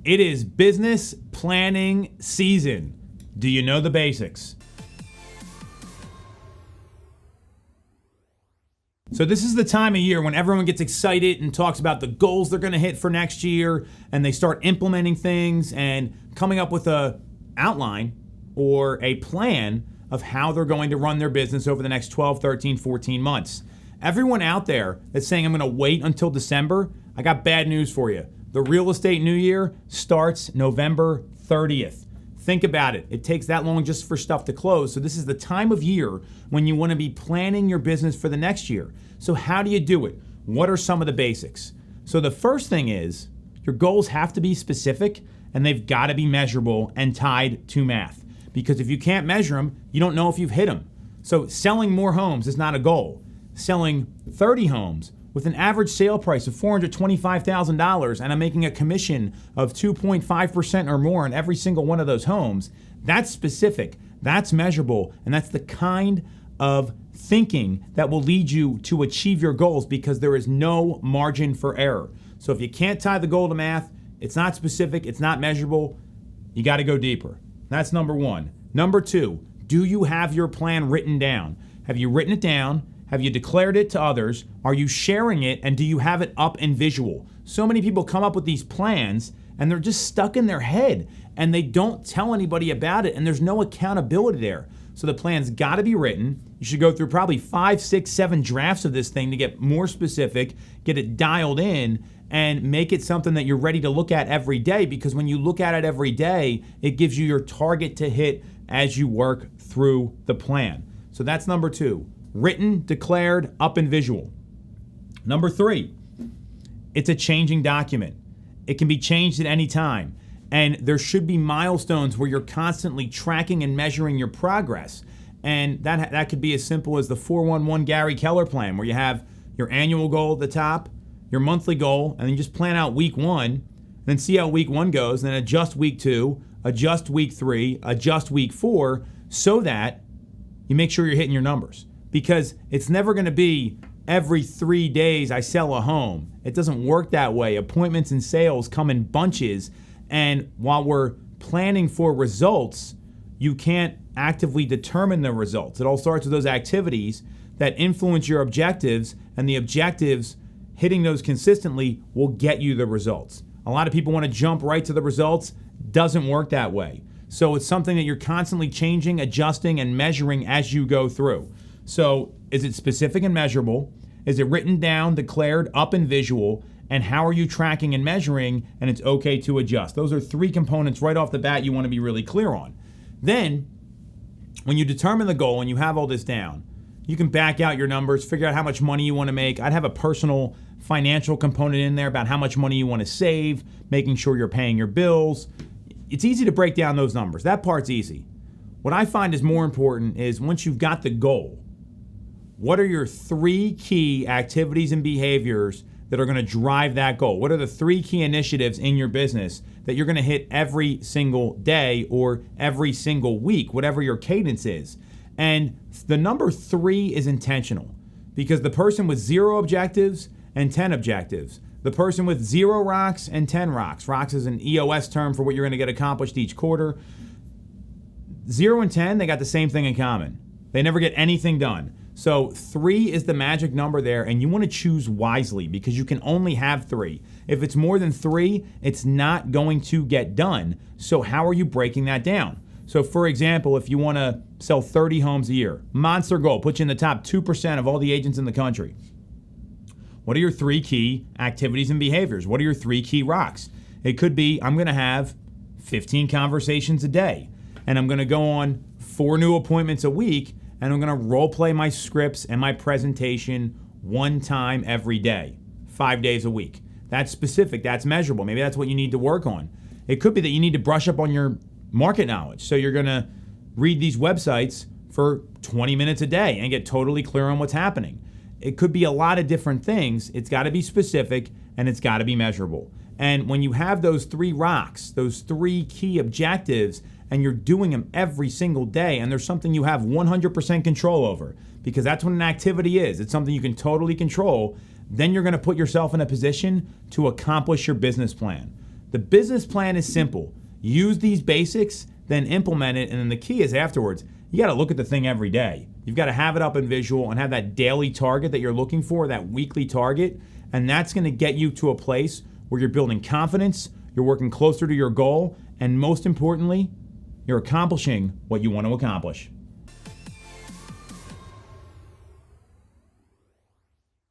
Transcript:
It is business planning season. Do you know the basics? So this is the time of year when everyone gets excited and talks about the goals they're going to hit for next year, and they start implementing things and coming up with a outline or a plan of how they're going to run their business over the next 12, 13, 14 months. Everyone out there that's saying I'm going to wait until December, I got bad news for you. The real estate new year starts November 30th. Think about it. It takes that long just for stuff to close. So this is the time of year when you want to be planning your business for the next year. So how do you do it? What are some of the basics? So the first thing is your goals have to be specific and they've got to be measurable and tied to math. Because if you can't measure them, you don't know if you've hit them. So selling more homes is not a goal. Selling 30 homes with an average sale price of $425,000 and I'm making a commission of 2.5% or more on every single one of those homes, that's specific, that's measurable, and that's the kind of thinking that will lead you to achieve your goals because there is no margin for error. So if you can't tie the goal to math, it's not specific, it's not measurable, you got to go deeper. That's number one. Number two, do you have your plan written down? Have you written it down? Have you declared it to others? Are you sharing it? And do you have it up in visual? So many people come up with these plans and they're just stuck in their head and they don't tell anybody about it and there's no accountability there. So the plan's got to be written. You should go through probably 5, 6, 7 drafts of this thing to get more specific, get it dialed in, and make it something that you're ready to look at every day, because when you look at it every day, it gives you your target to hit as you work through the plan. So that's number 2. Written, declared, up and visual. Number 3, it's a changing document. It can be changed at any time. And there should be milestones where you're constantly tracking and measuring your progress. And that could be as simple as the 411 Gary Keller plan, where you have your annual goal at the top, your monthly goal, and then you just plan out week 1, then see how week 1 goes, and then adjust week 2, adjust week 3, adjust week 4, so that you make sure you're hitting your numbers. Because it's never going to be every 3 days I sell a home. It doesn't work that way. Appointments and sales come in bunches, and while we're planning for results, you can't actively determine the results. It all starts with those activities that influence your objectives, and the objectives, hitting those consistently, will get you the results. A lot of people want to jump right to the results. Doesn't work that way. So it's something that you're constantly changing, adjusting, and measuring as you go through. So is it specific and measurable? Is it written down, declared, up and visual? And how are you tracking and measuring? And it's okay to adjust. Those are 3 components right off the bat you want to be really clear on. Then, when you determine the goal and you have all this down, you can back out your numbers, figure out how much money you want to make. I'd have a personal financial component in there about how much money you want to save, making sure you're paying your bills. It's easy to break down those numbers. That part's easy. What I find is more important is once you've got the goal, what are your 3 key activities and behaviors that are going to drive that goal? What are the 3 key initiatives in your business that you're going to hit every single day or every single week, whatever your cadence is? And the number 3 is intentional, because the person with 0 objectives and 10 objectives, the person with 0 rocks and 10 rocks. Rocks is an EOS term for what you're going to get accomplished each quarter. 0 and 10, they got the same thing in common. They never get anything done. So 3 is the magic number there, and you want to choose wisely because you can only have 3. If it's more than 3, it's not going to get done. So how are you breaking that down? So for example, if you want to sell 30 homes a year, monster goal, put you in the top 2% of all the agents in the country. What are your 3 key activities and behaviors? What are your 3 key rocks? It could be, I'm going to have 15 conversations a day, and I'm going to go on 4 new appointments a week, and I'm going to role play my scripts and my presentation 1 time every day, 5 days a week. That's specific, that's measurable. Maybe that's what you need to work on. It could be that you need to brush up on your market knowledge. So you're going to read these websites for 20 minutes a day and get totally clear on what's happening. It could be a lot of different things. It's got to be specific and it's got to be measurable. And when you have those 3 rocks, those 3 key objectives, and you're doing them every single day, and there's something you have 100% control over, because that's what an activity is. It's something you can totally control. Then you're going to put yourself in a position to accomplish your business plan. The business plan is simple. Use these basics, then implement it, and then the key is afterwards, you got to look at the thing every day. You've got to have it up in visual and have that daily target that you're looking for, that weekly target, and that's going to get you to a place where you're building confidence, you're working closer to your goal, and most importantly, you're accomplishing what you want to accomplish.